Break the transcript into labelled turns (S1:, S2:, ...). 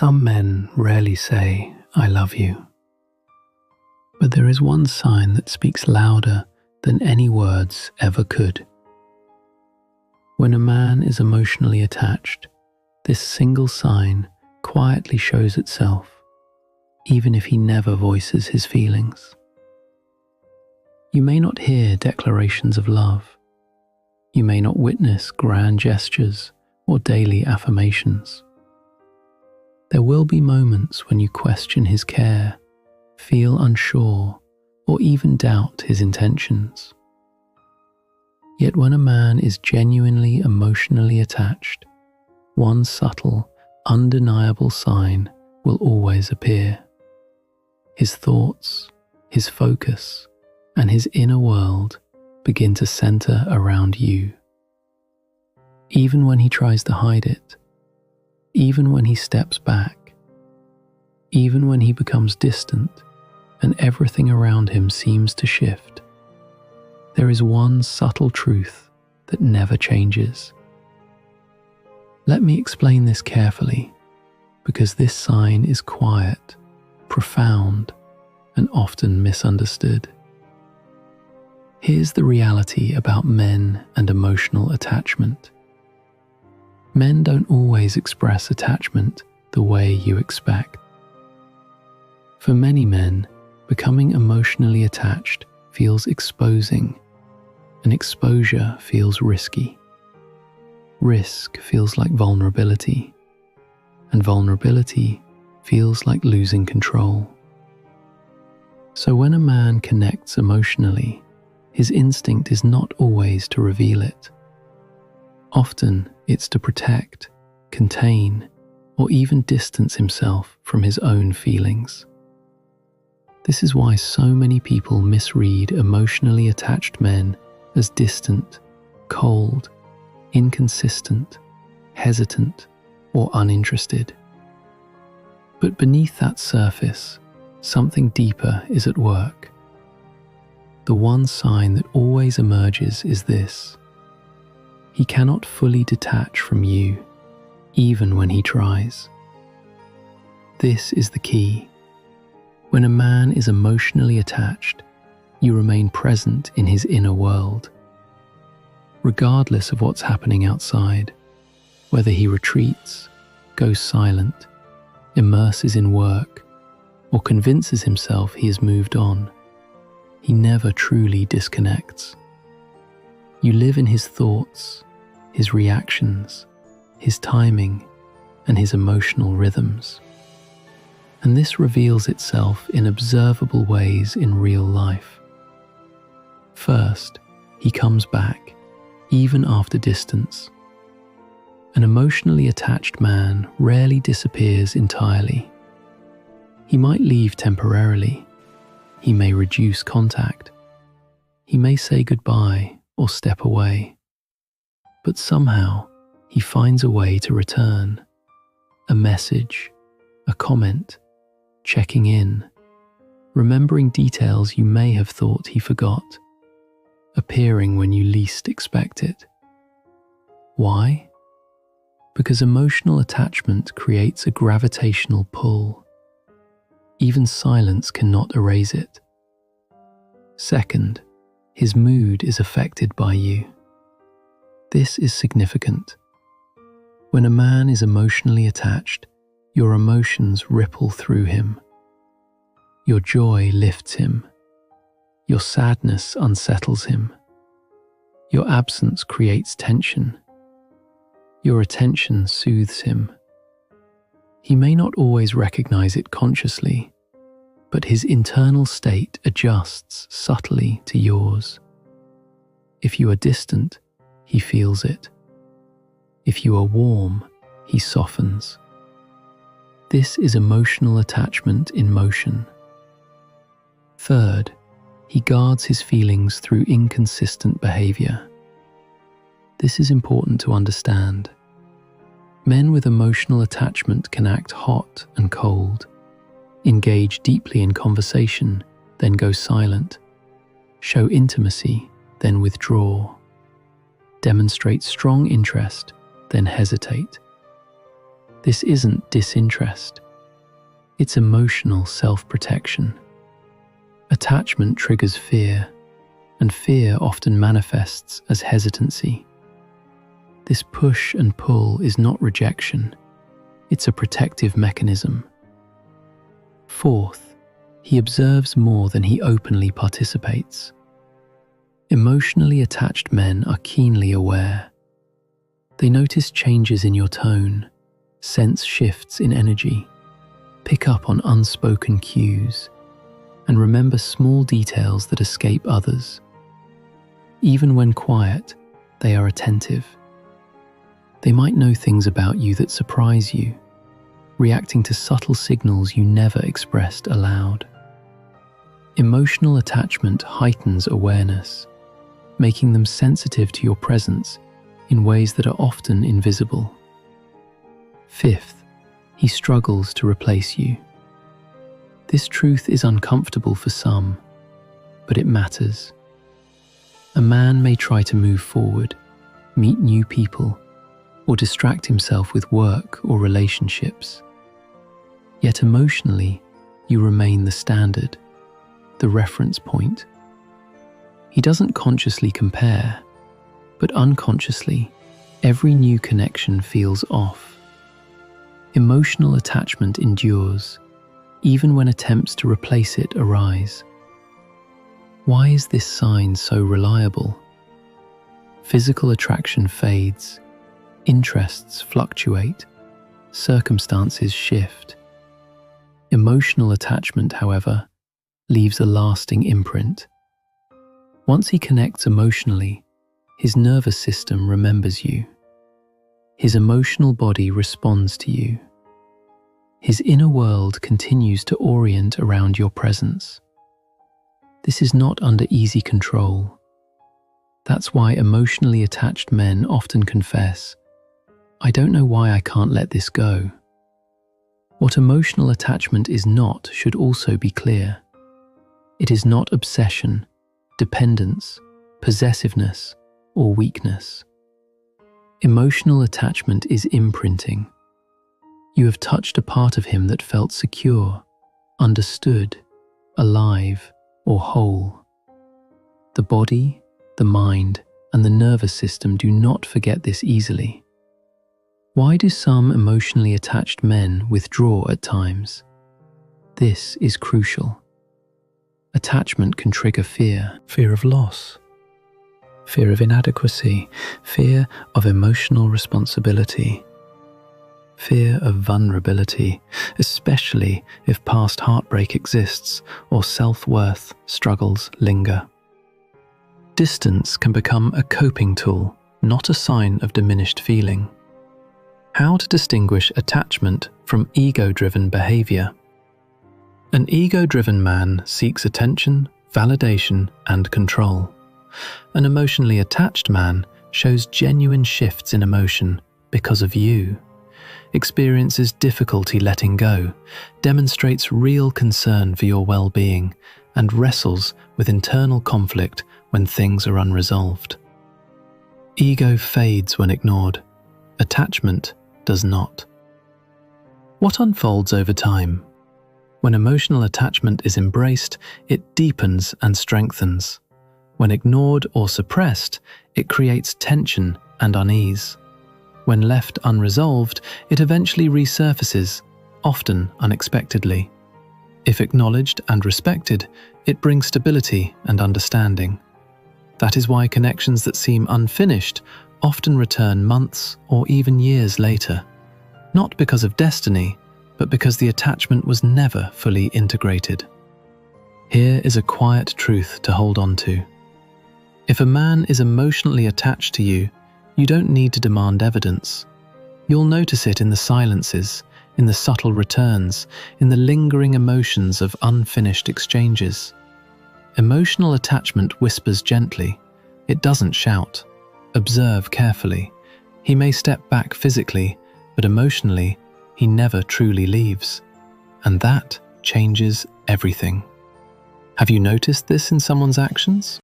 S1: Some men rarely say, "I love you." But there is one sign that speaks louder than any words ever could. When a man is emotionally attached, this single sign quietly shows itself, even if he never voices his feelings. You may not hear declarations of love. You may not witness grand gestures or daily affirmations. There will be moments when you question his care, feel unsure, or even doubt his intentions. Yet when a man is genuinely emotionally attached, one subtle, undeniable sign will always appear. His thoughts, his focus, and his inner world begin to center around you. Even when he tries to hide it, even when he steps back, even when he becomes distant and everything around him seems to shift, there is one subtle truth that never changes. Let me explain this carefully, because this sign is quiet, profound, and often misunderstood. Here's the reality about men and emotional attachment. Men don't always express attachment the way you expect. For many men, becoming emotionally attached feels exposing, and exposure feels risky. Risk feels like vulnerability, and vulnerability feels like losing control. So when a man connects emotionally, his instinct is not always to reveal it. Often it's to protect, contain, or even distance himself from his own feelings. This is why so many people misread emotionally attached men as distant, cold, inconsistent, hesitant, or uninterested. But beneath that surface, something deeper is at work. The one sign that always emerges is this: he cannot fully detach from you, even when he tries. This is the key. When a man is emotionally attached, you remain present in his inner world. Regardless of what's happening outside, whether he retreats, goes silent, immerses in work, or convinces himself he has moved on, he never truly disconnects. You live in his thoughts, his reactions, his timing, and his emotional rhythms. And this reveals itself in observable ways in real life. First, he comes back, even after distance. An emotionally attached man rarely disappears entirely. He might leave temporarily. He may reduce contact. He may say goodbye or step away. But somehow, he finds a way to return. A message, a comment, checking in, remembering details you may have thought he forgot, appearing when you least expect it. Why? Because emotional attachment creates a gravitational pull. Even silence cannot erase it. Second, his mood is affected by you. This is significant. When a man is emotionally attached, your emotions ripple through him. Your joy lifts him. Your sadness unsettles him. Your absence creates tension. Your attention soothes him. He may not always recognize it consciously, but his internal state adjusts subtly to yours. If you are distant, he feels it. If you are warm, he softens. This is emotional attachment in motion. Third, he guards his feelings through inconsistent behavior. This is important to understand. Men with emotional attachment can act hot and cold, engage deeply in conversation, then go silent, show intimacy, then withdraw, demonstrate strong interest, then hesitate. This isn't disinterest. It's emotional self-protection. Attachment triggers fear, and fear often manifests as hesitancy. This push and pull is not rejection. It's a protective mechanism. Fourth, he observes more than he openly participates. Emotionally attached men are keenly aware. They notice changes in your tone, sense shifts in energy, pick up on unspoken cues, and remember small details that escape others. Even when quiet, they are attentive. They might know things about you that surprise you, reacting to subtle signals you never expressed aloud. Emotional attachment heightens awareness, making them sensitive to your presence in ways that are often invisible. Fifth, he struggles to replace you. This truth is uncomfortable for some, but it matters. A man may try to move forward, meet new people, or distract himself with work or relationships. Yet emotionally, you remain the standard, the reference point. He doesn't consciously compare, but unconsciously, every new connection feels off. Emotional attachment endures, even when attempts to replace it arise. Why is this sign so reliable? Physical attraction fades, interests fluctuate, circumstances shift. Emotional attachment, however, leaves a lasting imprint. Once he connects emotionally, his nervous system remembers you. His emotional body responds to you. His inner world continues to orient around your presence. This is not under easy control. That's why emotionally attached men often confess, "I don't know why I can't let this go." What emotional attachment is not should also be clear. It is not obsession, dependence, possessiveness, or weakness. Emotional attachment is imprinting. You have touched a part of him that felt secure, understood, alive, or whole. The body, the mind, and the nervous system do not forget this easily. Why do some emotionally attached men withdraw at times? This is crucial. Attachment can trigger fear of loss, fear of inadequacy, fear of emotional responsibility, fear of vulnerability, especially if past heartbreak exists or self-worth struggles linger. Distance can become a coping tool, not a sign of diminished feeling. How to distinguish attachment from ego-driven behavior? An ego-driven man seeks attention, validation, and control. An emotionally attached man shows genuine shifts in emotion because of you, experiences difficulty letting go, demonstrates real concern for your well-being, and wrestles with internal conflict when things are unresolved. Ego fades when ignored. Attachment does not. What unfolds over time? When emotional attachment is embraced, it deepens and strengthens. When ignored or suppressed, it creates tension and unease. When left unresolved, it eventually resurfaces, often unexpectedly. If acknowledged and respected, it brings stability and understanding. That is why connections that seem unfinished often return months or even years later, not because of destiny, but because the attachment was never fully integrated. Here is a quiet truth to hold on to. If a man is emotionally attached to you, you don't need to demand evidence. You'll notice it in the silences, in the subtle returns, in the lingering emotions of unfinished exchanges. Emotional attachment whispers gently. It doesn't shout. Observe carefully. He may step back physically, but emotionally, he never truly leaves. And that changes everything. Have you noticed this in someone's actions?